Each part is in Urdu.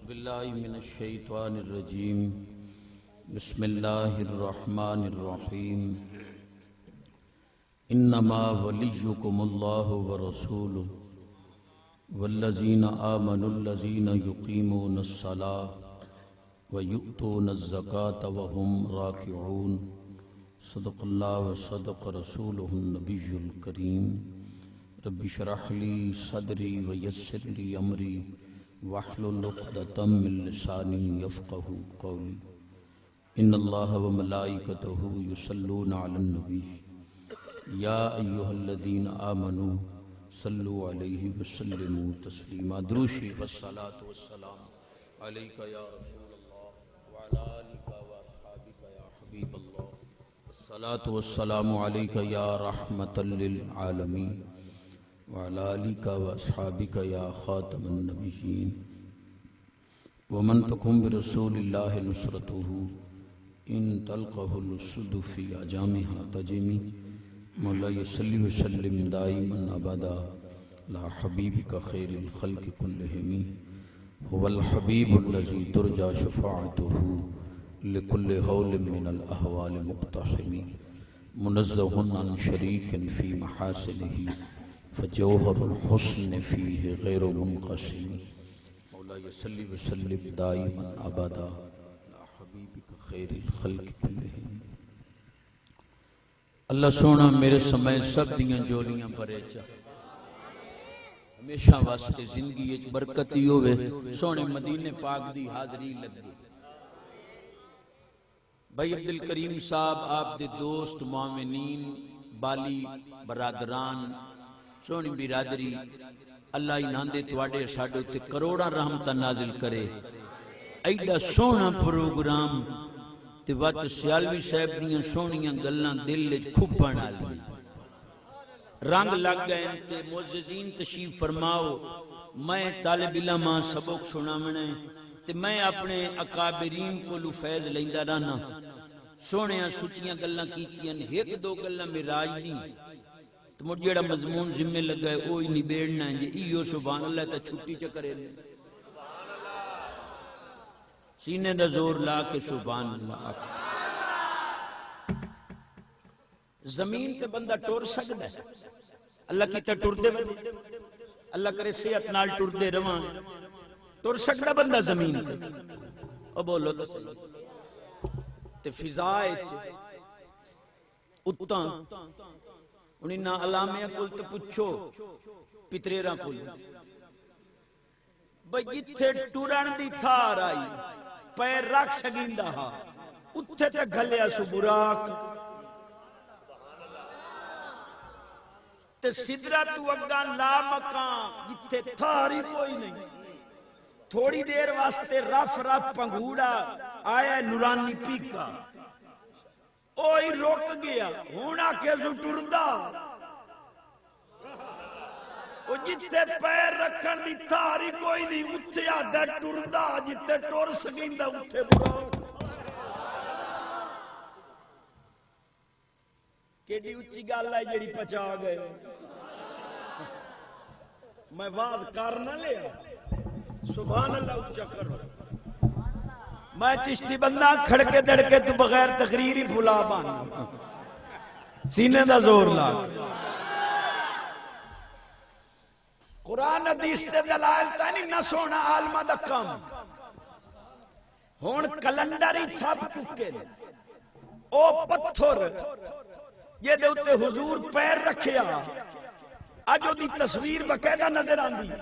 باللہ من الشیطان الرجیم بسم اللہ الرحمن الرحیم انما ولیکم اللہ ورسولہ والذین آمنوا الذین یقیمون الصلاة ویؤتون الزکاة وهم راکعون صدق اللہ وصدق رسولہ النبی الکریم رب اشرح لی صدری ویسر لی امری واحلل عقدۃ من لسانی یفقہوا قولی ان اللہ وملائکتہ یصلون علی النبی یا ایہا الذین آمنوا صلوا علیہ وسلموا تسلیما درود شریف الصلاۃ والسلام علیک یا رسول اللہ وعلی آلک واصحابک یا حبیب اللہ الصلاۃ والسلام علیک یا رحمۃ للعالمین وعلى آلك وأصحابك يا خاتم النبيين ومن تكن برسول الله نصرته إن تلقه الأسد في أجامها تجمي مولاي صل وسلم دائما أبدا على حبيبك خير الخلق كلهم هو الحبيب الذي ترجى شفاعته لكل هول من الأهوال مقتحم منزه عن شريك في محاسنه فجوہر الحسن فیہ غیر منقسم مولاي صلی وسلم دائما ابدا لا حبیبک خیر الخلق کلہم اللہ سونا میرے سمے سب دیاں جولیاں پرے چاہ ہمیشہ واسطے زندگی ایک برکتی ہوئے سونے مدینے پاک دی حاضری لگ گئی بھائی عبدالکریم صاحب آپ دے دوست معاونین بالی برادران سونی برادری اللہ انہاں دے تواڈے ساڈے تے کروڑاں رحمتاں نازل کرے ایڈا سونا پروگرام تے وچ سیالوی صاحب دیاں سونیاں گلاں دل وچ کھپن والی رنگ لگ گئے تے معززین تشریف فرماؤ میں طالب علم سبق سناونا تے میں اپنے اکابرین کولوں فیض لیندا رہنا سونیاں سچیاں گلاں کیتیاں ایک دو گلاں معراج نہیں تو مجھے جیڑا مضمون ذمہ لگا ہے اوہی نہیں بیڑنا ہے جی ایو سبحان اللہ تا چھٹی چکرے لیں سینے دا زور لا کے سبحان اللہ زمین تے بندہ ٹور سکتا ہے اللہ کی تا ٹور دے بندے اللہ کرے صحت نال ٹور دے رواں ٹور سکتا بندہ زمین تے او بولو تو صحیح تے فضائے اتاں انہیں نا علامیہ کل تو پچھو پتریرہ کل بھئی جتھے ٹورن دی تھار آئی پیر رکھ سگیندہ ہا اتھے تے گھلیا سو براک تے صدرہ تو اگان لا مکان جتھے تھاری کوئی نہیں تھوڑی دیر واسطے رف رف پنگوڑا آیا نورانی پیکا اوہی روک گیا ہونا کیسو ٹردہ او جتے پیر رکھن دی تھاری کوئی نہیں اتھے آدھا ٹردہ جتے ٹور سکیندہ اتھے برا کیڑی اچھی گالا ہے جیڑی پچا گئے میں واز کرنا لیا سبحان اللہ اچھا کرو میں چشتی بندہ کھڑکے دڑکے تو بغیر تقریری بھلا بانا سینے دا زور لاغ قرآن حدیث سے دلائل تانی نہ سونا عالمہ دا کم ہون کلندری چھاپ چکے او پتھر یہ دے اتے حضور پیر رکھیا آجو دی تصویر بقیدہ نظر آن دی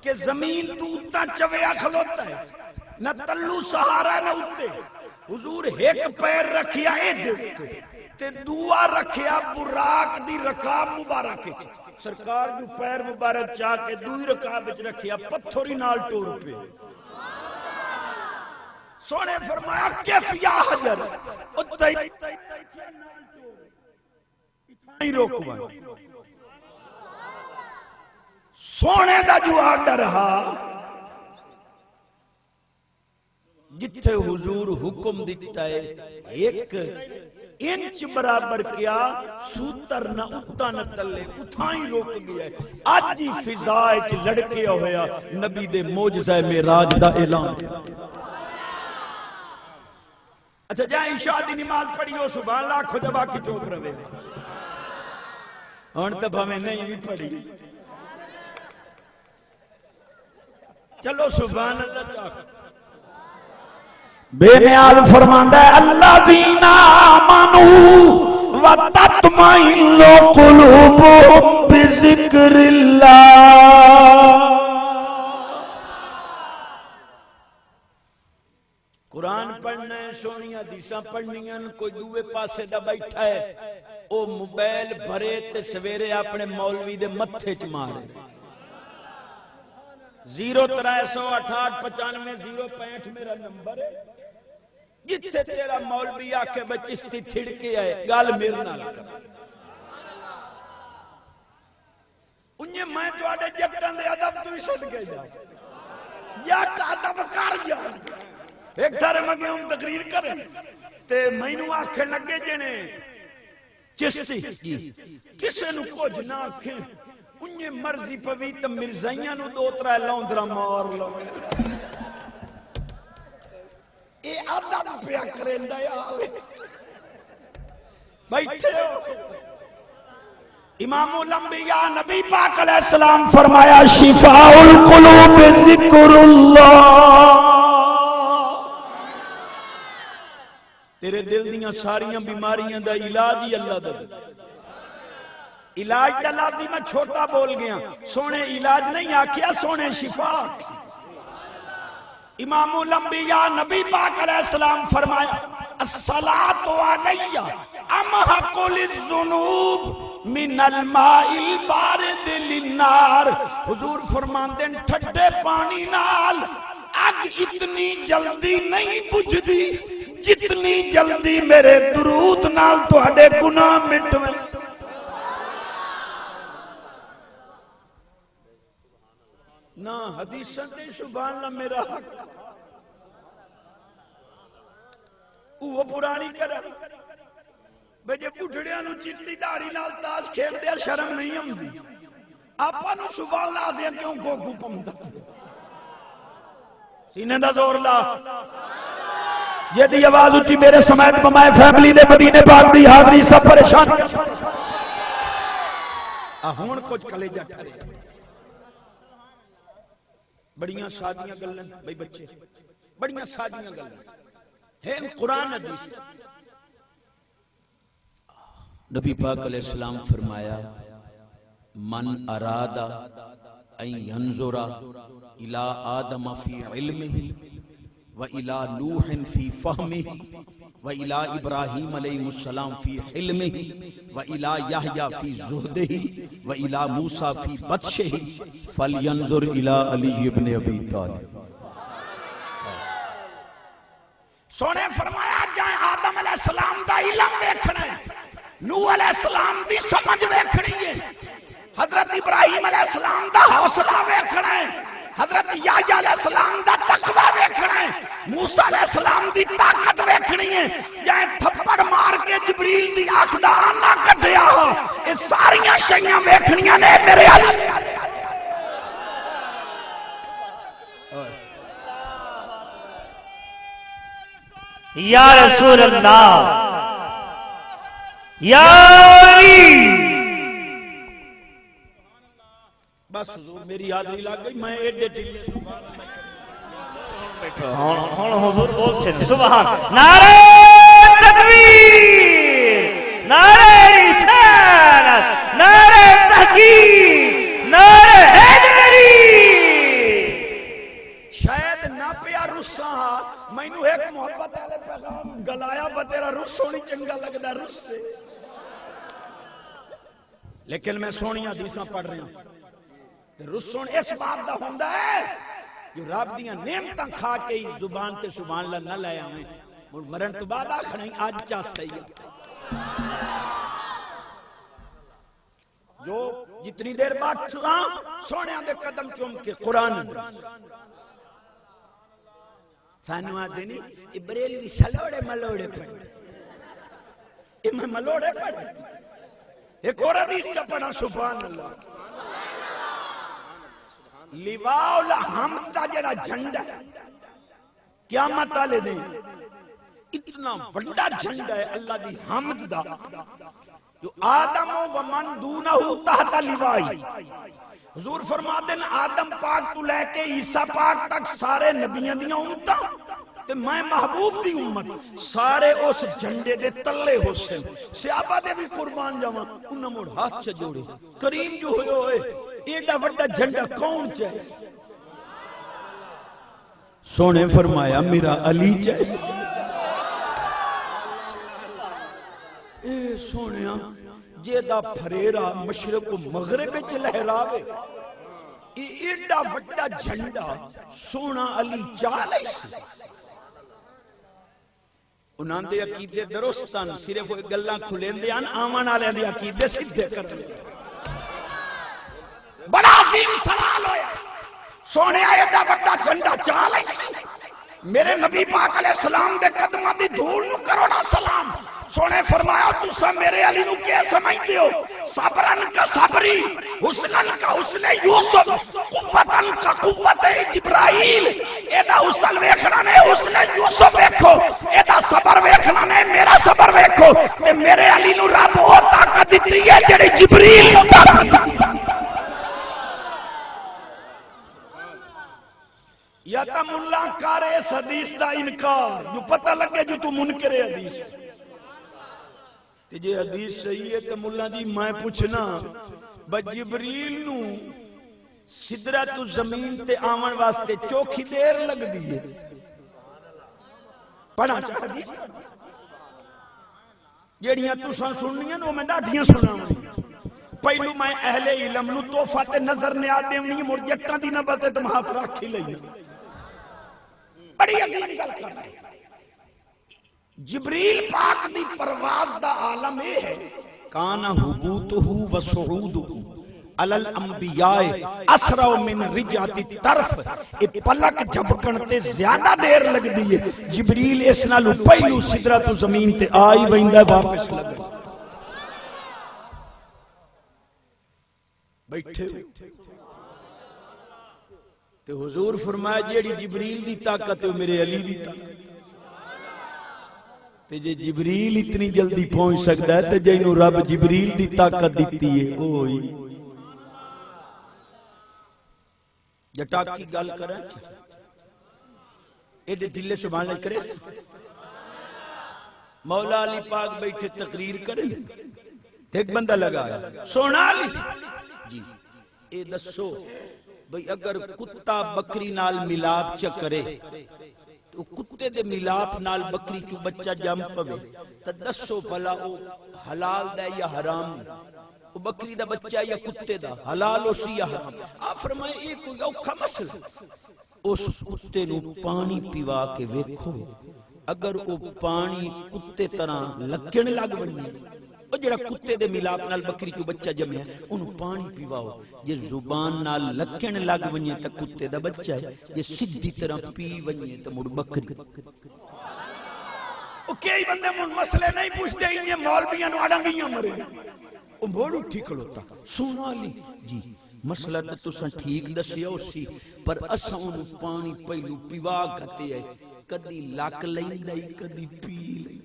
کہ زمین تو اتنا چویا کھلوتا ہے نہ تلو سہارا نہ اتے حضور ایک پیر رکھیا تے دعا رکھیا براک دی رکاب مبارک سرکار جو پیر مبارک چاہ کے دوئی رکاب رکھیا پتھوری نال ٹور پہ سونے فرمایا کیف یا حجر سونے دا جو آڈر رہا جتھے حضور حکم دیتا ہے ایک انچ برابر کیا سوتر نہ اتا نہ تلے اتھائیں روک گیا ہے آج ہی فضائے چ لڑکیا ہویا نبی دے موجزہ معراج دا اعلان. اچھا جائیں عشاء دی نماز پڑھیو سبحان اللہ کھو جب آکی چوپ روے ہون تب ہمیں نہیں بھی پڑھی چلو سبحان اللہ چاہتا بے نیاز فرماندہ ہے الذین آمنوا وتطمئن قلوبهم بذکر اللہ. قرآن پڑھنا ہے سونی حدیثاں پڑھنی ہیں کوئی دوے پاسے دا بیٹھا ہے او موبائل بھرے تے سویرے اپنے مولوی دے متھے چ مارے 0-368-95-065 میرا نمبر ہے جتھے تیرا مولوی آکے بچستی تھڑکے آئے گال میرے نہ لگا انہیں میں تو آڑے جگٹن دے عدب تو ہی صدقے جا جگٹ عدب کر جا ایک تھارے مگے ہم تقریر کریں تے میں نو آکھے لگے جنے چستی کسے نو کچھ نہ آکھیں انہیں مرضی پویتم مرزائیاں نو 2-3 لوندرہ مار لو اے عدب پیا کریں دیا بیٹھے ہو امام الانبیاء نبی پاک علیہ السلام فرمایا شفاء القلوب ذکر اللہ. تیرے دل دیاں ساریاں بیماریاں دا علاج ہی اللہ دا علاج دا لفظ میں چھوٹا بول گیا سونے علاج نہیں آکھیا سونے شفا. امام الانبیاء نبی پاک علیہ السلام فرمایا الصلاة علیہ امحق للذنوب من الماء البارد للنار. حضور فرماندے ٹھٹے پانی نال اگ اتنی جلدی نہیں بجھدی جتنی جلدی میرے درود نال تہاڈے گناہ مٹویں. نہ حدیثاں تے سبحان اللہ میرا حق وہ پرانی کرا بجے بڑھڑیاں نو چٹی داڑھی نال تاش کھیڈ دیا شرم نہیں ہوندی آپا نو سبحان اللہ دیا کیوں کو پمدا سینے دا زور لا یہ دی آواز اچھی میرے سمیت پمائے فیملی دے مدینے پاک دی حاضری سب پریشان ہون کچھ کلیجہ ٹھرے بڑیاں سادیاں گلیں بھئی بچے بڑیاں سادیاں گلیں ہیں قرآن حدیث. نبی پاک علیہ السلام فرمایا من اراد ان ينظر الى آدم فی علمہ وَإِلَى نُوحٍ فِي فَهْمِهِ وَإِلَى إِبْرَاهِيمَ عَلَيْهِ السَّلَامُ فِي حِلْمِهِ وَإِلَى يَحْيَى فِي زُهْدِهِ وَإِلَى مُوسَى فِي بَطْشِهِ فَلْيَنْظُرْ إِلَى عَلِيِّ بْنِ أَبِي طَالِبٍ. سونے فرمایا جائیں آدم علیہ السلام دا علم ویکھنا ہے نوح علیہ السلام دی سمجھ ویکھنی ہے حضرت ابراہیم علیہ السلام دا حوصلہ ویکھنا ہے حضرت یحییٰ علیہ السلام دا تقوی ویکھنا ہے موسیٰ علیہ السلام دی طاقت ویکھنی ہے جائیں تھپڑ مار کے جبریل دی آنکھ دا آنا کٹیا ہو اس ساریاں شیئں ویکھنیاں نے میرے علی یا رسول اللہ یا علی. بس حضور میری حاضری لگ گئی میں ایڈے ٹھلے ہون حضور بول سے سبحان نعرہ تکبیر نعرہ رسالت نعرہ تحقیق نعرہ حیدری. شاید نہ پیا رساں میں نو ایک محبت والے پیغام گلایا با تیرا رس سونی چنگا لگدا رس سے لیکن میں سونی حدیثاں پڑھ رہی ہوں رسون اس بات دا ہوندہ ہے جو رب دیاں نعمتاں کھا کے ہی زبان تے سبحان اللہ نہ لائے ہمیں مرن تو بعد آخر نہیں آج چاہ سید جو جتنی دیر بعد سونے آدھے قدم چوم کے قرآن سانو آدھے نہیں بریلوی سلوڑے ملوڑے پڑھنے یہ میں ملوڑے پڑھے ایک اور حدیث چپڑا سبحان اللہ لواء الحمد دا جڑا جھنڈا ہے قیامت والے دن اتنا بڑا جھنڈا ہے اللہ دی حمد دا جو آدم و من دونہ تحت لوائی حضور فرما دیں آدم پاک تو لے کے عیسیٰ پاک تک سارے نبیاں دیاں امتاں تے میں محبوب دی امت سارے اس جھنڈے دے تلے حسن صحابہ دے بھی قربان جاواں انہاں موڑ ہاتھ چ جوڑے کریم جو ہوئے ہوئے ایڈا بڑا جھنڈا کون چاہے سونے فرمایا میرا علی چاہے اے سونیا جیدہ پھریرا مشرق و مغرب وچ لہراوے ایڈا بڑا جھنڈا سونا علی چالے سی انہاں دے عقیدے درستان صرف وہ گلاں کھلیندے آن آمان آلے دے عقیدے سدھے کر دے بڑا عظیم سوال ہویا سونے ایڈا بڑا جھنڈا چالے سی میرے نبی پاک علیہ السلام دے قدمہ دی دھول نو کروڑا سلام سونے فرمایا تُسا میرے علی نو کیا سمجھتے ہو صبرن کا صبری حسنن کا حسن یوسف قوتن کا قوت جبرائیل ایدہ حسن ویکھنا نے حسن یوسف ویکھو ایدہ صبر ویکھنا نے میرا صبر ویکھو تے میرے علی نو رب وہ طاقت دیتی ہے جڑی جبریل نو طاقت دیتی ہے یا تا ملا کارے اس حدیث دا انکار جو پتہ لگے جو تو منکر حدیث تے جے حدیث صحیح ہے تے ملا دی میں پوچھنا با جبریل نو سدرت زمین تے آمن واسطے چوکھی دیر لگ دیئے پڑھا چاہتا دی جیڑیاں تو سننیاں نو میں ڈاٹیاں سناؤں پہلو میں اہل علم نو توفات نظر نے آدے نہیں مرجٹاں دی نبتے تم ہاتھ رکھی لئی بڑی عظیم گل کر رہے ہیں جبریل پاک دی پرواز دا عالم اے ہے کانا حبوتہو و صعودہو علی الانبیاء اسرع من رجعت طرف اے پلک جھپکن تے زیادہ دیر لگ دیئے جبریل اس نالو پہلو سدرت زمین تے آئی ویندہ واپس لگ بیٹھے تے حضور فرمایا جیڑی جبریل دی طاقت ہے میرے علی دی طاقت تے جے جبریل اتنی جلدی پہنچ سکتا ہے تے جینو رب جبریل دی طاقت دیتی ہے اوہی جٹاک کی گل کریں ایڈے ڈھلے سبحان اللہ کرے مولا علی پاک بیٹھے تقریر کریں ایک بندہ لگا ہے سونا علی جی اے دسو بھئی اگر کتا بکری نال ملاب چکرے تو کتے دے ملاپ نال بکری چو بچہ جم پوے تا دسو بھلا او حلال دا یا حرام او بکری دا بچہ یا کتے دا حلال ہو سی یا حرام آپ فرمائے ایک کوئی اوکھا مسئلہ اس کتے نو پانی پیوا کے ویکھو اگر او پانی کتے طرح لگن لگ بنی او جڑا کتے دے ملاپ نال بکری چو بچہ جمع ہے انہوں پانی پیواؤ جے زبان نال لکھن لگ ونیے تا کتے دا بچہ ہے جے سدھی طرح پی ونیے تا مڑ بکری او کئی بندے من مسئلے نہیں پوچھتے ہیں یہ مولویاں نو اڑنگیاں مرے او بڑو ٹھیک لوتا سونا لی جی مسئلہ تا تساں ٹھیک دسیا اسی پر اساں انہوں پانی پہلو پیوا گھتے ہیں کدی لک لیں دائی کدی پی لیں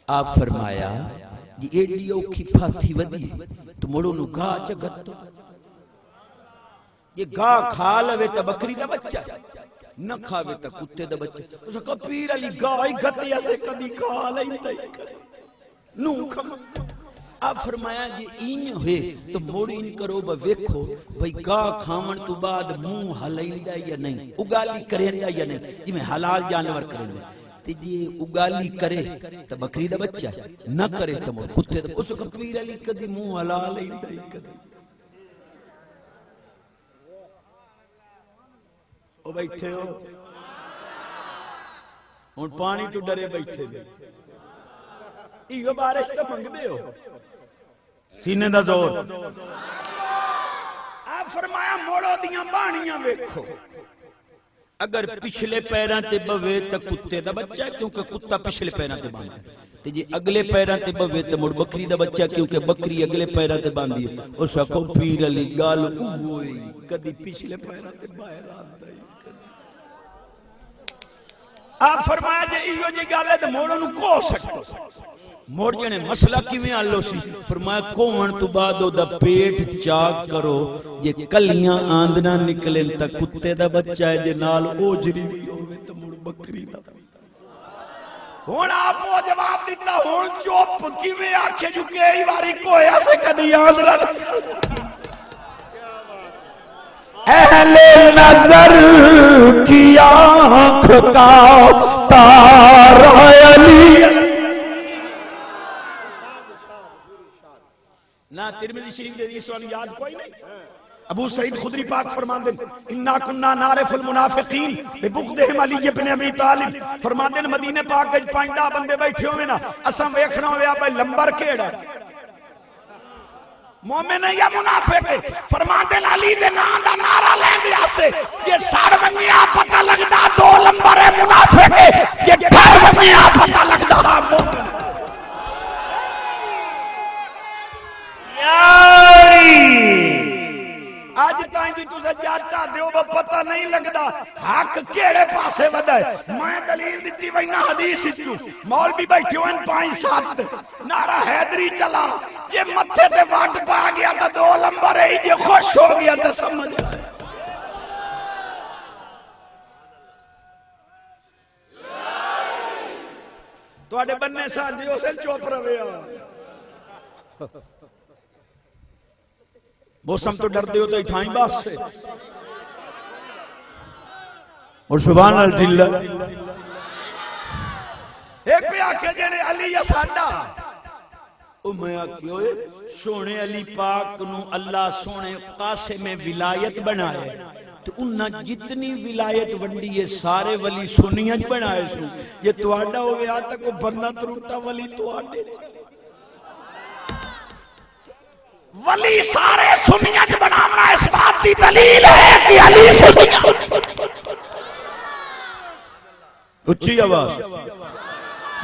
آپ فرمایا جی ایڈی اوکھی پھاتی ودی تو مڑو نو گاہ جگت تو یہ گاہ کھا لوے تا بکری دا بچہ نہ کھاوے تا کتے دا بچہ اسا کہا پیر علی گاہ ہی گھتے یا سے کدی کھا لیں دائی کرے نو کھا آپ فرمایا جی این ہوئے تو موڑی ان کرو با ویکھو بھئی گاہ کھامن تو بعد منہ حلائیں دا یا نہیں اگالی کریں دا یا نہیں جی میں حلال جانور کریں دا جی اگالی کرے تا بکری دا بچہ نہ کرے تا مور کتے دا اس کو پیر علی کدی منہ حلال ہی دائی کدی او بیٹھے ہو ان پانی تو ڈرے بیٹھے دے ایگو بارش تا منگ دے ہو سینے دا زور آپ فرمایا موڑو دیاں بانیاں ویکھو اگر پچھلے پیراں تے بوے تے کتے دا بچہ ہے کیونکہ کتا پچھلے پیراں تے باندھا ہے تے جی اگلے پیراں تے بوے تے مڑ بکری دا بچہ ہے کیونکہ بکری اگلے پیراں تے باندھی ہے اس کو پیر علی گال ہوئی کدی پچھلے پیراں تے باہر آندا ہے آپ فرمایا جے ایو جی گل ہے تے موڑ نوں کو سکتا موڑ جنے مسئلہ کیویں حل ہو سی فرمایا کوہن تو بعد او دا پیٹ چاک کرو جے کلیاں آندنا نکلن تا کتے دا بچہ ہے جے نال اوجری بھی ہوے تے مڑ بکری دا ہن آپ کو جواب دیتا ہن چوپ کیویں آکھے جو کہ ای واری کویا سے کدی آندرا اہل نظر کی آنکھ کا تارا علی نہ ترمذی شریف دے حدیث وال یاد کوئی نہیں ابو سعید خدری پاک فرماندے انا کننا نعرف المنافقین ببغضهم علی ابن ابی طالب فرماندے مدینے پاک وچ 5 بندے بیٹھے ہوئے نا اساں ویکھنا ہویا بھائی لمبر کیڑا مومن ہے یا منافق ہے فرماندے علی دے نام دا نعرہ لیندے اسے یہ سڑ بنیا پتہ لگدا 2 لمبر ہے منافق ہے یہ گھر بنیا پتہ لگدا مومن ہے آج تائیں جی تُسے جاتا دیو با پتہ نہیں لگدا حق کیڑے پاسے ودا ہے میں دلیل دیتی وینا حدیث اچھو مولوی بیٹھے ہوئے 5-7 نعرہ حیدری چلا یہ متھے تے واٹ پا گیا تا 2 لمبر ہے یہ خوش ہو گیا تا سمجھ تو آڑے بننے ساتھیوں سے چوپ روے موسم تو ڈر دیو تو اٹھائیں باس سے اور سبحان اللہ ایک پہ آکے جنے علی یا ساڈا او میں آکے ہوئے سونے علی پاک نو اللہ سونے قاسم ولایت بنائے تو انہا جتنی ولایت ونڈی یہ سارے ولی سنیت بنائے سو یہ توڑا ہوئے آتا کو بننا تروٹا ولی توڑے ولی سارے سنیت بنامنا اس بات کی دلیل ہے کہ علی سنیت اچھی آواز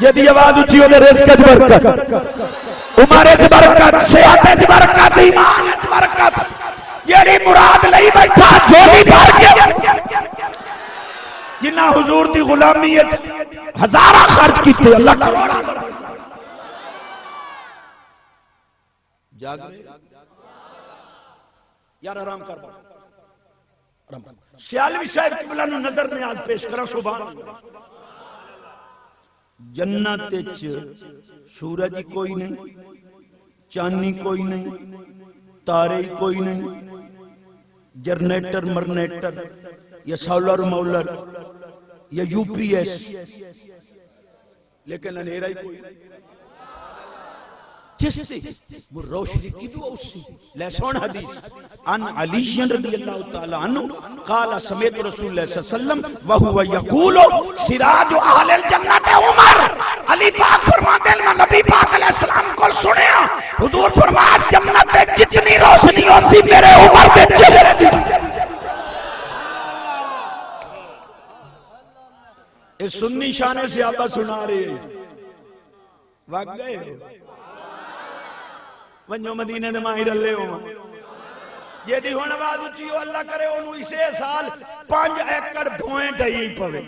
جدی آواز اچھی ہوتے رزق اچ برکت عمر اچ برکت صحت اچ برکت ایمان اچ برکت جیڑی مراد لئی بیٹھا جوڑی بھر کے جنہ حضور دی غلامی ہزارہ خرچ کیتے اللہ کروڑا جاگ رہے یار آرام کر سیالوی صاحب قبلہ نو نظر نیاز پیش کرا سبحان اللہ جنت سورج کوئی نہیں چاندنی کوئی نہیں تارے کوئی نہیں جنریٹر مرنیٹر یا سولر مولر یا یو پی ایس لیکن انہیرہ ہی کوئی نہیں چستی وہ روشنی کی دعا اسی لہسون حدیث ان علی رضی اللہ تعالیٰ عنہ قال سمیت رسول اللہ صلی اللہ علیہ وسلم وہو یقولو سراج اہل الجنت عمر علی پاک فرماتے ہیں میں نبی پاک علیہ السلام کو سنیا حضور فرمایا جنت جتنی روشنی ہو سی میرے عمر دے چہرے دی اس سنی شانے سے آبا سنا رہے ہیں وقت گئے ہو ونجو مدینہ دے ماہر اللہ ہوں یہ دی ہونے بعد اچھیو اللہ کرے انہوں اسے سال 5 ایکڑ بھوئیں ڈھائی پوے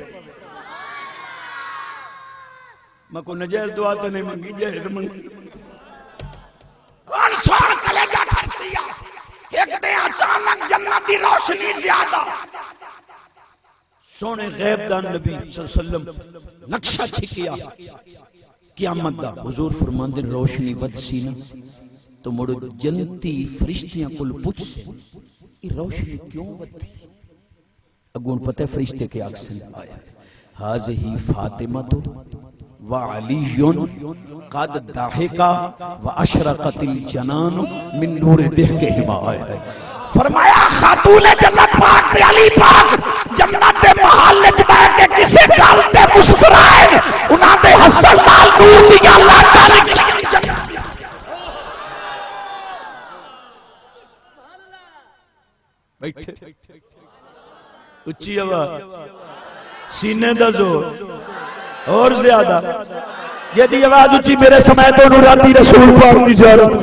میں کو نجیز دعا تو نہیں منگی جہد منگی ان سوڑ کلیجہ ٹھرسیا ایک دے اچانک جنت دی روشنی زیادہ سونے غیب دان نبی صلی اللہ علیہ وسلم نقشہ چھکیا قیامت دا حضور فرمان دن روشنی ود سینا تو مڑو جنتی فرشتیاں کل پوچھ سے یہ روشنی کیوں ودی اگون پتہ فرشتے کے آکسن آیا حاضہی فاطمہ تو وعلیون قد داہکا واشرقت الجنان من نور دہ کے ہما آیا ہے فرمایا خاتون جنت پاک دے علی پاک جنت دے محل جبہ کے کسے گالتے مسکرائے انہاں دے حسن نال نور دی اللہ کا نکلی جنت بیٹھے اچھی آواز سینے دا زور اور زیادہ یہ دی آواز اچھی میرے سمیت انہوں راتی رسول پاک دی زیارت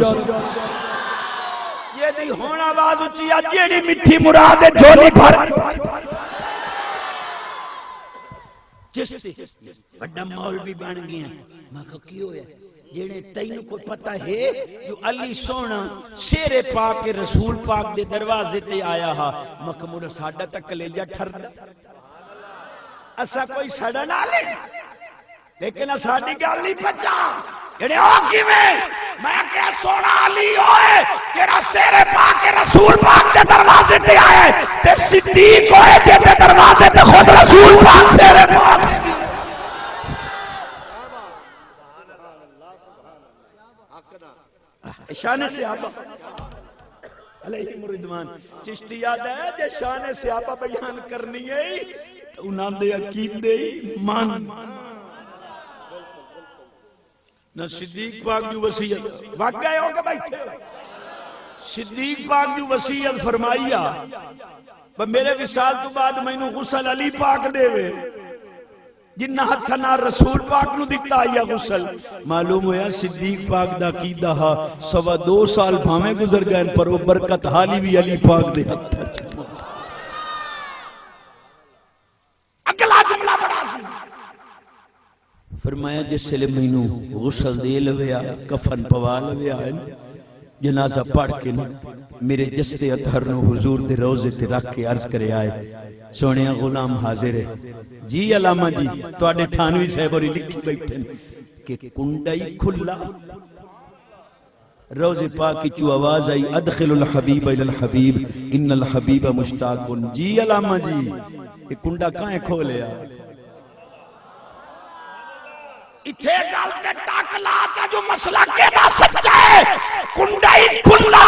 یہ دی ہون آواز اچھی جیڑی مٹھی مراد جھولی بھر چشتی بڑا مولوی بن گیا میں کہا کیوں ہے جیڑے تینوں کو پتہ ہے جو علی سونا شیر پاک کے رسول پاک دے دروازے تے آیا ہا مکمور ساڑھا تک کلیجہ ٹھر دا اسا کوئی سڑا نہ لے لیکن ساڑھی گالی پچا جیڑے آگی میں کہ سونا علی ہوئے جیڑا شیر پاک کے رسول پاک دے دروازے تے آئے تے صدیق ہوئے جیتے دروازے تے خود رسول پاک شیر پاک شان صحابہ علیہ مردوان چشتی یاد ہے جے شان صحابہ بیان کرنی ہے انہاں دے عقیدے مان نہ صدیق پاک جو وصیت واقع گئے ہو کہ بیٹھے صدیق پاک جو وصیت فرمائیا میرے وصال تو بعد میں نے غسل علی پاک دے وے جنہ ہتھنا رسول پاک نو دکھتا آیا غسل معلوم ہویا صدیق پاک دا عقیدہ ہا 2.25 سال بھامیں گزر گئے پر وہ برکت حالی بھی علی پاک دے ہتھا اگلا جملہ بڑا سی فرمایا جس سے میں نو غسل دے لوے آیا کفن پوا لوے آیا جنازہ پڑھ کے میرے جستے اتھر نو حضور دے روزے تے رکھ کے عرض کرے آئے سونے غلام حاضر ہے جی علامہ جی تو آنے تھانوی صاحب اور لکھی بیٹھے کہ کنڈائی کھلا روزے پاک کی چو آواز آئی ادخل الحبیب الى الحبیب ان الحبیب مشتاقن جی علامہ جی یہ کنڈا کہاں کھولے آئے اتھے گل کے ٹاکلا چا جو مسئلہ کہنا سچا ہے کنڈائی کھلا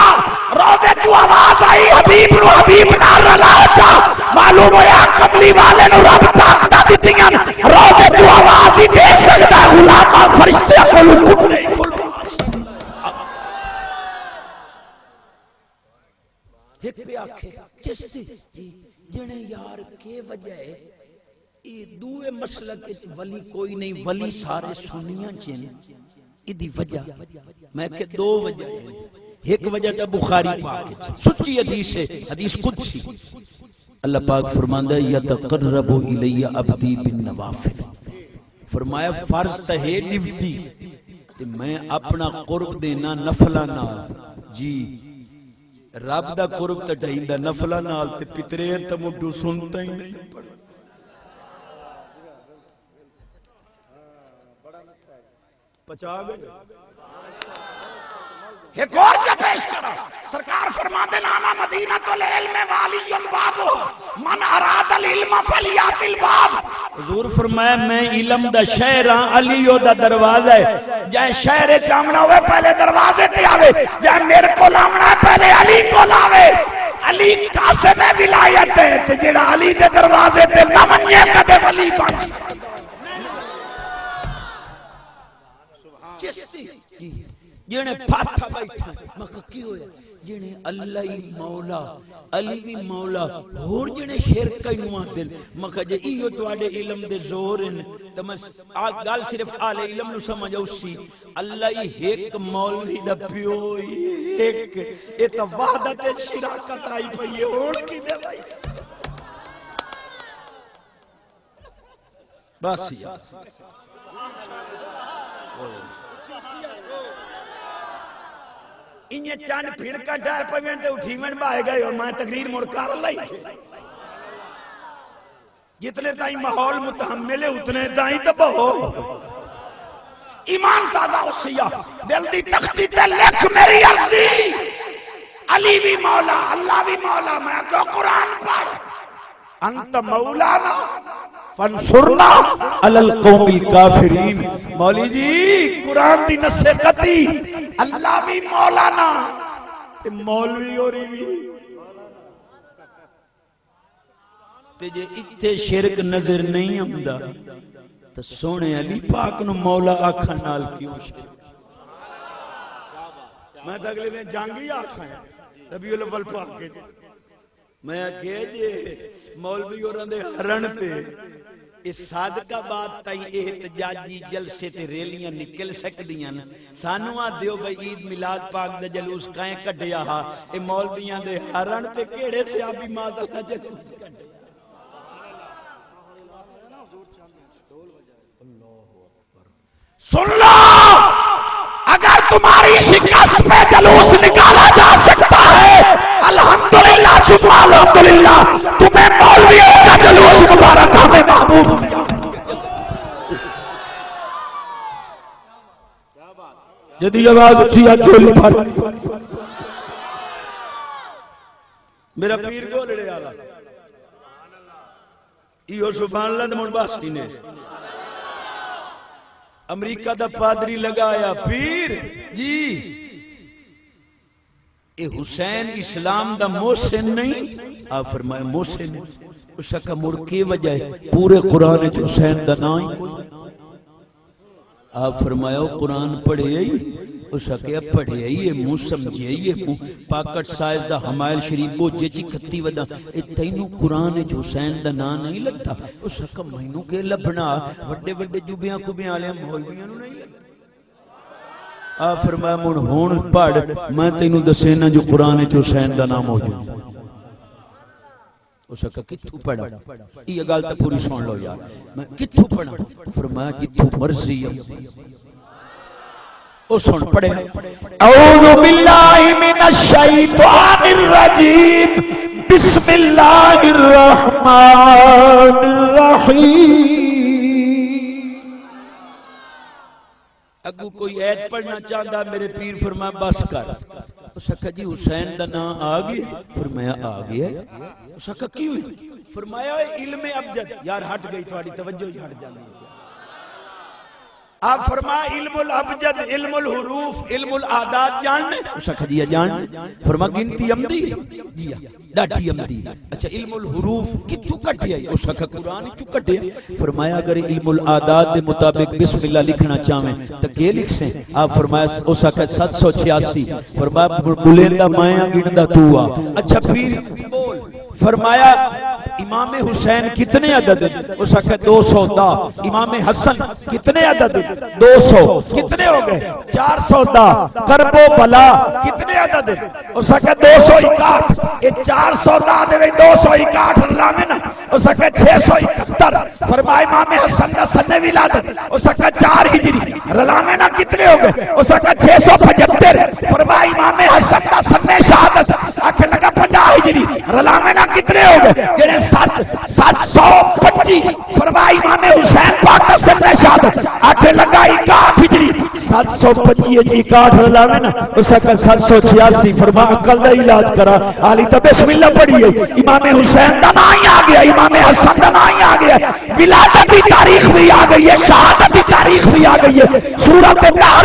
روزے جو آواز آئی حبیب نو حبیب نار رلا چا معلوم ہویا قبلی والے نو رب طاقتہ دیتیاں روزے جو آواز ہی دے سکتا ہے غلامہ فرشتے اکلو کنڈائی کھلا ایک پہ آکھے چستی جنے یار کے وجہ ہے یہ دوے مسئلہ کے ولی کوئی نہیں ولی سارے سنیاں چین ادھی وجہ میں کہ 2 وجہ ہیں ایک وجہ تا بخاری پاک سچی حدیث ہے حدیث قدسی اللہ پاک فرماندہ یتقرب الی عبدی بالنوافل فرمایا فرض تا ہے ڈیوٹی کہ میں اپنا قرب دینا نفلہ نال جی رب دا قرب تا ڈھائندہ نفلہ نال تے پتریر تا مڈو سنتا ہی نہیں پڑھا پچا گئے ایک اور جا پیش کرو سرکار فرما دینا مدینہ تو العلم والی بابو من اراد العلم فلیات الباب حضور فرمایا میں علم دا شہر ہاں علیو دا دروازہ ہے جائے شہر چامنا ہوئے پہلے دروازے تے آوے جائے میرے کو لامنا ہے پہلے علی کو لاوے علی قاسم ولایت ہے تے جیڑا علی دے دروازے تے نمنیے کدے ولی بن چستی جینے پاتھا بیٹھا مکہ کی ہویا جینے اللہ مولا علی بھی مولا اور جینے شرکہ نوان دل مکہ جے ایو تو آڑے علم دے زور ہیں تو میں گال صرف آلے علم نو سمجھا اسی اللہ ایک مولوی دا پیوئی ایک ایتا وحدت شراکت آئی پئی اوڑ کی دے بھائی بس یا انہیں چاند پھڑ کا ڈائے پوین تے اٹھی من بائے گئے اور میں تقریر مرکار لائی جتنے تائیں محول متحمل ہے اتنے تائیں تبا ہو ایمان تازہ اسیہ دل دی تختی تے لکھ میری عرضی علی بھی مولا اللہ بھی مولا میں کہو قرآن پڑھ انت مولانا فانصرنا علی القوم الکافرین مولی جی قرآن دی نصیحتی اللہ بھی مولانا مولوی اور بھی تجھے اتھے شرک نظر نہیں آمدہ تو سونے علی پاک نو مولا آکھا نال کیوں شرک میں تو اگلے دن جانگی آکھا ہے ربیع الاول پاک کے میں کہ جی مولوی اوراں دے ہرن تے اس صادقہ بات تائی احتجاجی جلسے تے ریلیاں نکل سکدیاں نا سانو آ دیو بھئی عید میلاد پاک دا جلوس کائیں کڈیا ہا اے مولویاں دے ہرن تے کیڑے سے آبی ماذا جلوس کڈیا سن لو اگر تمہاری شکست پہ جلوس نکالا جا سکتا ہے الحمدللہ ثم الحمدللہ تمہیں مولویوں کا جلوس مبارک ہمیں محبوب جدی آواز اچھی چولی بھر میرا پیر گولڑے آلا ایو سبحان اللہ دمون باسی نے امریکہ دا پادری لگایا پیر جی اے حسین اسلام دا محسن نہیں آپ فرمائے محسن اس کا مڑ کی وجہ ہے پورے قرآن جو حسین دا نام آپ فرمایا قرآن پڑھے ہی اس کا پڑھے ہی منہ سمجھے ہی پاکٹ سائز دا حمائل شریف بو جیچی کھتی ودا اے تینوں قرآن جو حسین دا نام نہیں لگتا اس کا مہینوں کے لبنا وڈے وڈے جوبیاں کبیاں آلے مولویاں نو نہیں لگتا آپ فرمایا من ہون پڑھ میں تینوں دسینا جو قرآن جو حسین دا نام موجود اس کا کتھو پڑھا یہ گال تا پوری سن لو یار میں کتھو پڑھا فرمایا جتھو مرضی او سن پڑھے اعوذ باللہ من الشیطان الرجیم بسم اللہ الرحمن الرحیم اگو کوئی عید پڑھنا چاہتا میرے پیر فرمایا بس کر اس کا جی حسین دا نام آگیا فرمایا آگیا اس کا کیوں فرمایا علم ابجد یار ہٹ گئی تھوڑی توجہ ہی ہٹ جاندی آپ فرمایا علم الابجد علم الحروف علم العادات جاننے اس کا جی جان فرمایا گنتی امدی جی ڈاٹھی امدی اچھا علم الحروف کتو کٹیا اس کا قرآن کیوں کٹیا فرمایا اگر علم العادات دے مطابق بسم اللہ لکھنا چاہیں تو کیا لکھ سیں آپ فرمایا اس کا 786 فرمایا بلیندہ مائیں گندہ توہ اچھا پیر بول فرمایا امام حسین کتنے عدد اس کا 210 امام حسن کتنے عدد 200 کتنے ہو گئے 410 کرب و بلا کتنے عدد اس کا 261 یہ 410 دے 261 اللہ میں نا اس کا 671 فرمائے امام حسن دا سن ولادت اس کا 4 ہجری رلا میں نا کتنے ہو گئے اس کا 675 فرمائے امام حسن دا سن شہادت آکھے لگا 50 ہجری رلا میں نا کتنے ہو گئے جنہیں 725 فرمائی امام حسین پاک کا سن شہادت آکھے لگا 61 ہجری 725 جی 61 رلاوے نا اس کا 786 فرما عقل دا علاج کرا آلی تا بسم اللہ پڑھئے امام حسین دا نائی آ گیا امام حسن دا نائی آ گیا ولادت کی تاریخ بھی آ گئی ہے شہادت کی تاریخ بھی آ گئی ہے سورت نحل